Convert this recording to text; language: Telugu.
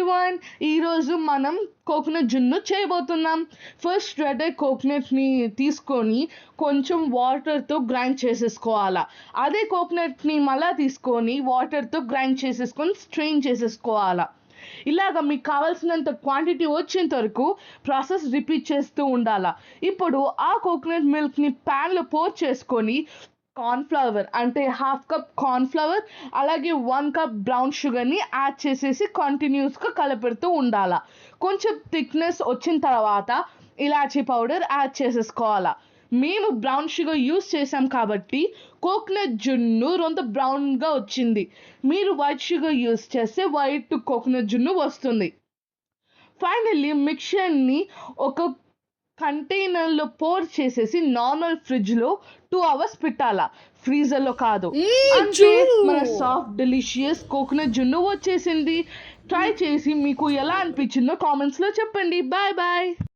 ఎవ్రీవన్, ఈరోజు మనం కోకోనట్ జున్ను చేయబోతున్నాం. ఫస్ట్ రెడ్ కోకోనట్ని తీసుకొని కొంచెం వాటర్తో గ్రైండ్ చేసేసుకోవాలా. అదే కోకోనట్ని మళ్ళీ తీసుకొని వాటర్తో గ్రైండ్ చేసేసుకొని స్ట్రెయిన్ చేసేసుకోవాలా. ఇలాగ మీకు కావాల్సినంత క్వాంటిటీ వచ్చేంత వరకు ప్రాసెస్ రిపీట్ చేస్తూ ఉండాలా. ఇప్పుడు ఆ కోకోనట్ మిల్క్ని ప్యాన్లో పోర్ చేసుకొని కార్న్ఫ్లవర్ అంటే 1/2 కప్ కార్న్ఫ్లవర్ అలాగే 1 కప్ బ్రౌన్ షుగర్ని యాడ్ చేసేసి కంటిన్యూస్గా కలపెడుతూ ఉండాలా. కొంచెం థిక్నెస్ వచ్చిన తర్వాత ఇలాచీ పౌడర్ యాడ్ చేసేసుకోవాలా. మేము బ్రౌన్ షుగర్ యూస్ చేసాం కాబట్టి కోకోనట్ జున్ను రొంత బ్రౌన్గా వచ్చింది. మీరు వైట్ షుగర్ యూస్ చేస్తే వైట్ కోకోనట్ జున్ను వస్తుంది. ఫైనల్లీ మిక్చర్ని ఒక కంటైనర్లో పోర్ చేసేసి నార్మల్ ఫ్రిడ్జ్లో 2 అవర్స్ పెట్టాలా, ఫ్రీజర్లో కాదు. అంటే మన సాఫ్ట్ డెలిషియస్ కోకోనట్ జున్ను వచ్చేసింది. ట్రై చేసి మీకు ఎలా అనిపించిందో కామెంట్స్లో చెప్పండి. Bye bye.